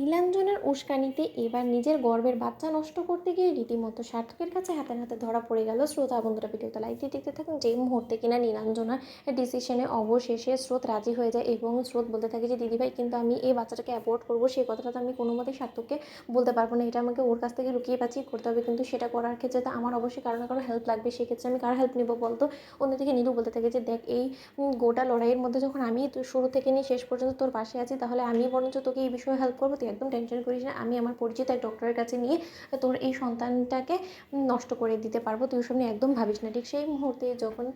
নীলাঞ্জনার উস্কানিতে এবার নিজের গর্ভের বাচ্চা নষ্ট করতে গিয়ে রীতিমতো সার্থকের কাছে হাতে নাতে ধরা পড়ে গেল শ্রোতা। বন্ধুরা ভিডিওতে লাইক দিয়ে দেখতে থাকুন। যেই মুহূর্তে কিনা নীলাঞ্জনার ডিসিশনে অবশেষে স্রোত রাজি হয়ে যায় এবং স্রোত বলতে থাকে যে দিদিভাই কিন্তু আমি এই বাচ্চাটাকে অ্যাবোর্ট করবো, সেই কথাটা তো আমি কোনো মতেই সার্থককে বলতে পারবো না, এটা আমাকে ওর কাছ থেকে লুকিয়ে পাচিয়ে করতে হবে, কিন্তু সেটা করার ক্ষেত্রে তো আমার অবশ্যই কারো না কারো হেল্প লাগবে, সেক্ষেত্রে আমি কার হেল্প নেবো বলতো। অন্যদিকে নীলু বলতে থাকে যে দেখ এই গোটা লড়াইয়ের মধ্যে যখন আমি শুরু থেকে নিয়ে শেষ পর্যন্ত তোর পাশে আছি, তাহলে আমি বরঞ্চ তোকে এই বিষয়ে হেল্প করবো, তুই একদম টেনশন করিস না, আমি আমার পরিচিত এক ডক্টরের কাছে নিয়ে তোর এই সন্তানটাকে নষ্ট করে দিতে পারবো, তুই ওসব নিয়ে একদম ভাবিস না। ঠিক সেই মুহূর্তে যখন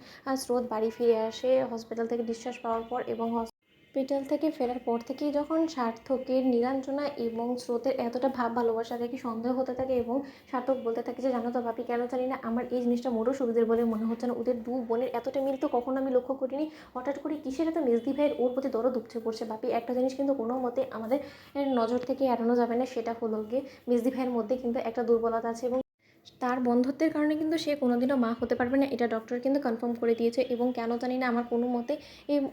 স্রোত বাড়ি ফিরে আসে হসপিটাল থেকে ডিসচার্জ পাওয়ার পর, এবং হসপিটাল থেকে ফেরার পর থেকেই যখন সার্থকের নীলাঞ্জনা এবং স্রোতের এতটা ভাব ভালোবাসা দেখে সন্দেহ হতে থাকে, এবং সার্থক বলতে থাকে যে জানো তো ভাবি, কেন জানি না আমার এই জিনিসটা মোটেও সুবিধের বলে মনে হচ্ছে না, ওদের দু বোনের এতটা মিল তো কখনো আমি লক্ষ্য করিনি, হঠাৎ করে কিসের এত মেজদি ভাইয়ের ওর প্রতি দরদ উপচে পড়ছে। বাপি একটা জিনিস কিন্তু কোনো মতে আমাদের নজর থেকে এড়ানো যাবে না, সেটা হলো গিয়ে মেজদি ভাইয়ের মধ্যে কিন্তু একটা দুর্বলতা আছে, এবং তার বন্ধুত্বের কারণে কিন্তু সে কোনোদিনও মা হতে পারবে না, এটা ডক্টর কিন্তু কনফার্ম করে দিয়েছে। এবং কেন জানি না আমার কোনো মতে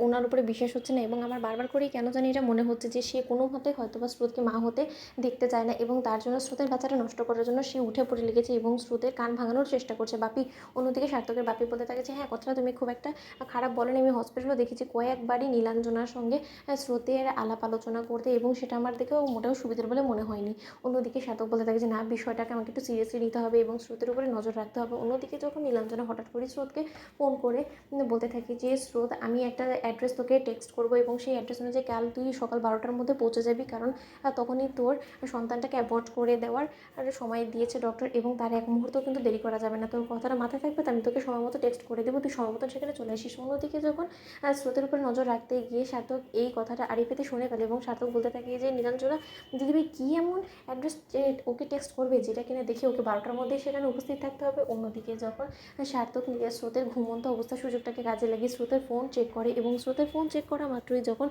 ওনার উপরে বিশ্বাস হচ্ছে না, এবং আমার বারবার করেই কেন জানি এটা মনে হচ্ছে যে সে কোনো মতে হয়তো বা স্রোতকে মা হতে দেখতে চায় না, এবং তার জন্য স্রোতের বাচ্চাটা নষ্ট করার জন্য সে উঠে পড়ে লেগেছে এবং স্রোতের কান ভাঙানোর চেষ্টা করছে। বাপি অন্যদিকে সার্থকের বাপি বলতে থাকে যে হ্যাঁ, কথাটা তুমি খুব একটা খারাপ বলেন, আমি হসপিটালও দেখেছি কয়েকবারই নীলাঞ্জনার সঙ্গে স্রোতের আলাপ আলোচনা করতে, এবং সেটা আমার দেখেও মোটেও সুবিধার বলে মনে হয়নি। অন্যদিকে সার্থক বলতে থাকে যে না, বিষয়টাকে আমাকে একটু সিরিয়াসলি নিতে হবে এবং স্রোতের উপরে নজর রাখতে হবে। অন্যদিকে যখন নীলাঞ্জনা হঠাৎ করে স্রোতকে ফোন করে বলতে থাকে যে স্রোত, আমি একটা অ্যাড্রেস তোকে টেক্সট করবো এবং সেই অ্যাড্রেস অনুযায়ী কাল তুই সকাল 12টার মধ্যে পৌঁছে যাবি, কারণ তখনই তোর সন্তানটাকে অ্যাবর্ট করে দেওয়ার সময় দিয়েছে ডক্টর, এবং তার এক মুহূর্তও কিন্তু দেরি করা যাবে না, তোর কথাটা মাথায় থাকবে, তো আমি তোকে সময় মতো টেক্সট করে দেবো, তুই সময় মতো সেখানে চলে আসিস। অন্যদিকে যখন স্রোতের উপরে নজর রাখতে গিয়ে সার্থক এই কথাটা আড়িপেতে শুনে ফেলে, এবং সার্থক বলতে থাকে যে নীলাঞ্জনা দিদিভাই কী এমন অ্যাড্রেস ওকে টেক্সট করবে যেটা কিনা দেখে ওকে 12টার মধ্যেই সেখানে উপস্থিত থাকতে হবে। অন্যদিকে যখন সার্থক নিজের স্রোতের ঘুমন্ত অবস্থা সুযোগটাকে কাজে লাগিয়ে স্রোতের ফোন চেক করে, এবং স্রোতের ফোন চেক করা মাত্রই যখন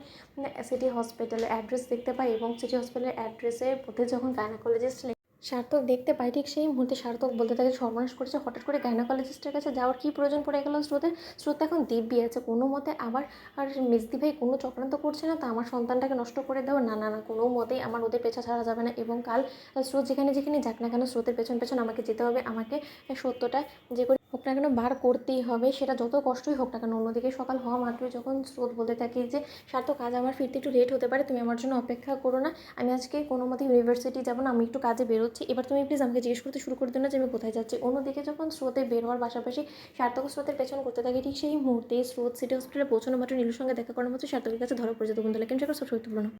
সিটি হসপিটালের অ্যাড্রেস দেখতে পায়, এবং সিটি হসপিটালের অ্যাড্রেসের মধ্যে যখন গাইনোকোলজিস্ট সার্থক দেখতে পায়, ঠিক সেই মুহূর্তে সার্থক বলতে থাকে সর্বনাশ করেছে, হঠাৎ করে গাইনোকোলজিস্টের কাছে যাওয়ার কী প্রয়োজন পড়ে গেল স্রোতের। স্রোত এখন দিব্যি আছে, কোনো মতে আবার আর মেজদি ভাই কোনো চক্রান্ত করছে না তো আমার সন্তানটাকে নষ্ট করে দেওয়া, না না না, কোনো মতেই আমার ওদের পেছা ছাড়া যাবে না, এবং কাল স্রোত যেখানে যেখানে যাক না কেন স্রোতের পেছন পেছন আমাকে যেতে হবে, আমাকে সত্যটা যে করে হোক না কেন বার করতেই হবে, সেটা যত কষ্টই হোক না কেন। অন্যদিকে সকাল হওয়া মাত্রই যখন স্রোত বলতে থাকে যে সার্থক, আজ আমার ফিরতে একটু লেট হতে পারে, তুমি আমার জন্য অপেক্ষা করো না, আমি আজকে কোনো মতে ইউনিভার্সিটি যাবো না, আমি একটু কাজে বেরোচ্ছি, এবার তুমি প্লিজ আমাকে জিজ্ঞেস করতে শুরু করে দিও না যে আমি কোথায় যাচ্ছি। অন্যদিকে যখন স্রোতে বের হওয়ার পাশাপাশি সার্থক স্রোতের পেছন করতে থাকে, ঠিক সেই মুহূর্তে স্রোত সিটি হসপিটালে পৌঁছানো মাত্র নীলুর সঙ্গে দেখা করার মতো সার্থকের কাছে ধরা পড়ে যেত। বন্ধু লাইক এন্ড শেয়ার করো, সাবস্ক্রাইব করো না।